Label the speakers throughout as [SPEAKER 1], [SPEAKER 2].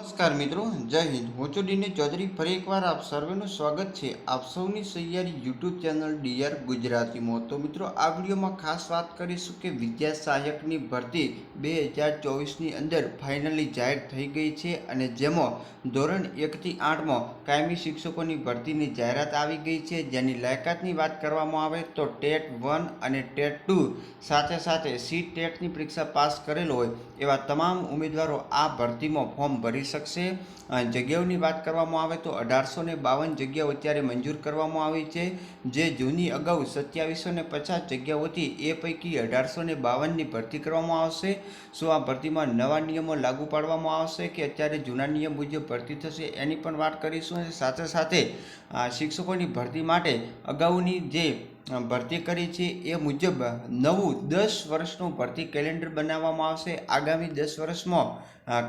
[SPEAKER 1] નમસ્કાર મિત્રો, જય હિન્દ. હું છું ડીને ચૌધરી. ફરી એકવાર આપ સર્વેનું સ્વાગત છે આપ સૌની સહિયારી યુટ્યુબ ચેનલ ડીઆર ગુજરાતીમાં. તો મિત્રો, આ વિડીયોમાં ખાસ વાત કરીશું કે વિદ્યા સહાયકની ભરતી 2024ની અંદર ફાઇનલી જાહેર થઈ ગઈ છે અને જેમાં ધોરણ 1 થી 8માં કાયમી શિક્ષકોની ભરતીની જાહેરાત આવી ગઈ છે. જેની લાયકાતની વાત કરવામાં આવે તો ટેટ 1 અને ટેટ 2 સાથે સાથે સી ટેટની પરીક્ષા પાસ કરેલ હોય એવા તમામ ઉમેદવારો આ ભરતીમાં ફોર્મ ભરી શકશે. જગ્યાઓની વાત કરવામાં આવે તો 1852 જગ્યાઓ અત્યારે મંજૂર કરવામાં આવી છે, જે જૂની અગાઉ 2750 જગ્યાઓ હતી એ પૈકી 1852ની ભરતી કરવામાં આવશે. શું આ ભરતીમાં નવા નિયમો લાગુ પાડવામાં આવશે કે અત્યારે જૂના નિયમ મુજબ ભરતી થશે એની પણ વાત કરીશું. સાથે સાથે શિક્ષકોની ભરતી માટે અગાઉની જે ભરતી કરી છે એ મુજબ નવું 10 વર્ષનું ભરતી કેલેન્ડર બનાવવામાં આવશે. આગામી 10 વર્ષમાં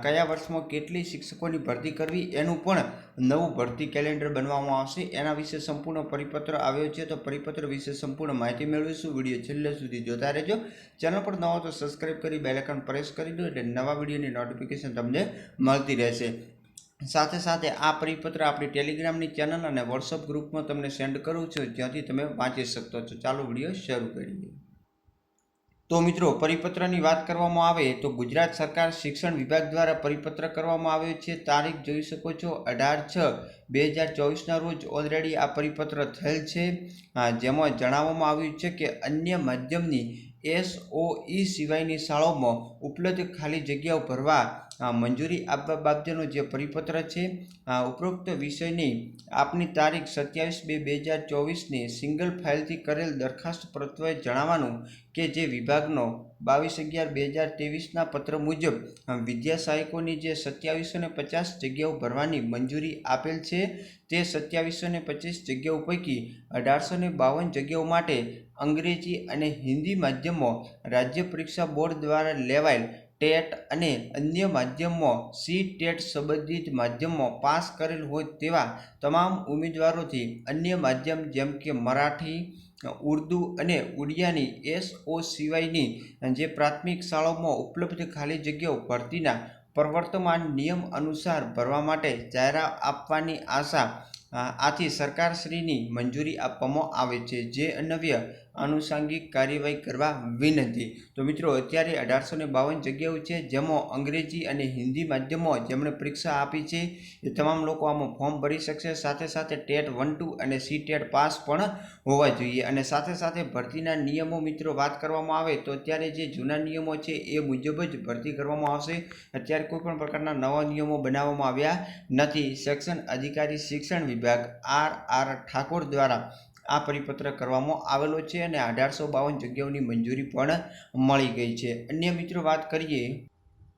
[SPEAKER 1] કયા વર્ષમાં કેટલી શિક્ષકોની ભરતી કરવી એનું પણ નવું ભરતી કેલેન્ડર બનવામાં આવશે. એના વિશે સંપૂર્ણ પરિપત્ર આવ્યો છે, તો પરિપત્ર વિશે સંપૂર્ણ માહિતી મેળવીશું. વિડીયો છેલ્લે સુધી જોતા રહેજો. ચેનલ પર નવા તો સબસ્ક્રાઈબ કરી બેલ આઇકન પ્રેસ કરી દો એટલે નવા વિડીયોની નોટિફિકેશન તમને મળતી રહેશે. સાથે સાથે આ પરિપત્ર આપણી ટેલિગ્રામની ચેનલ અને વોટ્સઅપ ગ્રુપમાં તમને સેન્ડ કરું છું, જ્યાંથી તમે વાંચી શકતો છો. ચાલો વિડીયો શરૂ કરીએ. તો મિત્રો, પરિપત્રની વાત કરવામાં આવે તો ગુજરાત સરકાર શિક્ષણ વિભાગ દ્વારા પરિપત્ર કરવામાં આવ્યો છે. તારીખ જોઈ શકો છો 18/6/2024ના રોજ ઓલરેડી આ પરિપત્ર થયેલ છે. જેમાં જણાવવામાં આવ્યું છે કે અન્ય માધ્યમની SOE સિવાયની શાળાઓમાં ઉપલબ્ધ ખાલી જગ્યાઓ ભરવા મંજૂરી આપવા બાબતેનો જે પરિપત્ર છે. ઉપરોક્ત વિષયની આપની તારીખ 27/2/2024ની સિંગલ ફાઇલથી કરેલ દરખાસ્ત પ્રત્યે જણાવવાનું કે જે વિભાગનો 22/11/2023ના પત્ર મુજબ વિદ્યા સહાયકોની જે 2750 જગ્યાઓ ભરવાની મંજૂરી આપેલ છે તે 2725 જગ્યાઓ પૈકી 1852 જગ્યાઓ માટે અંગ્રેજી અને હિન્દી માધ્યમમાં રાજ્ય પરીક્ષા બોર્ડ દ્વારા લેવાયેલ ટેટ અને અન્ય માધ્યમમાં સી ટેટ સંબંધિત માધ્યમમાં પાસ કરેલ હોય તેવા તમામ ઉમેદવારોથી અન્ય માધ્યમ જેમ કે મરાઠી, ઉર્દૂ અને ઉડિયાની SO સિવાયની જે પ્રાથમિક શાળાઓમાં ઉપલબ્ધ ખાલી જગ્યાઓ ભરતીના પ્રવર્તમાન નિયમ અનુસાર ભરવા માટે જાહેરાત આપવાની આથી સરકારશ્રીની મંજૂરી આપવામાં આવે છે, જે અન્વયે આનુષાંગિક કાર્યવાહી કરવા વિનંતી. તો મિત્રો, અત્યારે 1852 જગ્યાઓ છે, જેમાં અંગ્રેજી અને હિન્દી માધ્યમમાં જેમણે પરીક્ષા આપી છે એ તમામ લોકો આમાં ફોર્મ ભરી શકશે. સાથે સાથે ટેટ 1, 2 અને સી ટેટ પાસ પણ હોવા જોઈએ. અને સાથે સાથે ભરતીના નિયમો મિત્રો વાત કરવામાં આવે તો અત્યારે જે જૂના નિયમો છે એ મુજબ જ ભરતી કરવામાં આવશે. અત્યારે કોઈ પણ પ્રકારના નવા નિયમો બનાવવામાં આવ્યા નથી. સેક્શન અધિકારી શિક્ષણ વિભાગ R ઠાકોર દ્વારા આ પરિપત્ર કરવામાં આવેલો છે અને 1852 જગ્યાઓની મંજૂરી પણ મળી ગઈ છે. અન્ય મિત્રો વાત કરીએ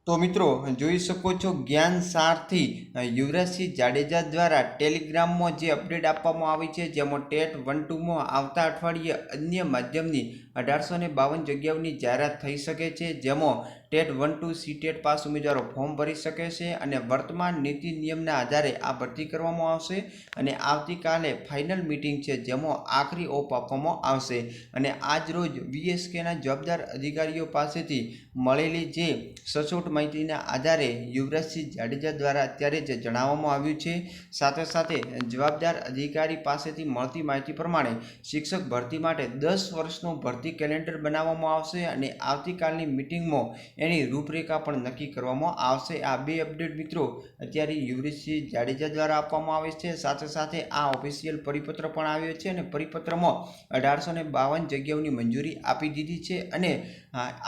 [SPEAKER 1] તો મિત્રો, જોઈ શકો છો જ્ઞાન સારથી યુવરાજસિંહ જાડેજા દ્વારા ટેલિગ્રામમાં જે અપડેટ આપવામાં આવી છે, જેમાં ટેટ 1, 2માં આવતા અઠવાડિયે અન્ય માધ્યમની 1852 જગ્યાઓની જાહેરાત થઈ શકે છે, જેમાં ટેટ 1, 2 સી ટેટ પાસ ઉમેદવારો ફોર્મ ભરી શકે છે અને વર્તમાન નીતિ નિયમના આધારે આ ભરતી કરવામાં આવશે. અને આવતીકાલે ફાઇનલ મિટિંગ છે, જેમાં આખરી ઓપ આપવામાં આવશે. અને આજ રોજ VSKના જવાબદાર અધિકારીઓ પાસેથી મળેલી જે સચોટ માહિતીના આધારે યુવરાજસિંહ જાડેજા દ્વારા અત્યારે જ જણાવવામાં આવ્યું છે. સાથે સાથે જવાબદાર અધિકારી પાસેથી મળતી માહિતી પ્રમાણે શિક્ષક ભરતી માટે 10 વર્ષનું ભરતી કેલેન્ડર બનાવવામાં આવશે અને આવતીકાલની મિટિંગમાં એની રૂપરેખા પણ નક્કી કરવામાં આવશે. આ બે અપડેટ મિત્રો અત્યારે યુવરાજસિંહ જાડેજા દ્વારા આપવામાં આવે છે. સાથે સાથે આ ઓફિશિયલ પરિપત્ર પણ આવ્યો છે અને પરિપત્રમાં 1852 જગ્યાઓની મંજૂરી આપી દીધી છે અને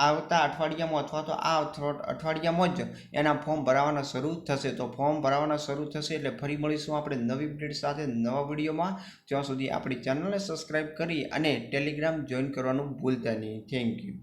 [SPEAKER 1] આવતા અઠવાડિયામાં અથવા તો આ અઠવાડિયામાં જ એના ફોર્મ ભરાવાના શરૂ થશે. તો ફોર્મ ભરાવાના શરૂ થશે એટલે ફરી મળીશું આપણે નવી અપડેટ સાથે નવા વિડીયોમાં. ત્યાં સુધી આપણી ચેનલને સબસ્ક્રાઈબ કરી અને ટેલિગ્રામ જોઈન કરવાનું ભૂલતા નહીં. Thank you.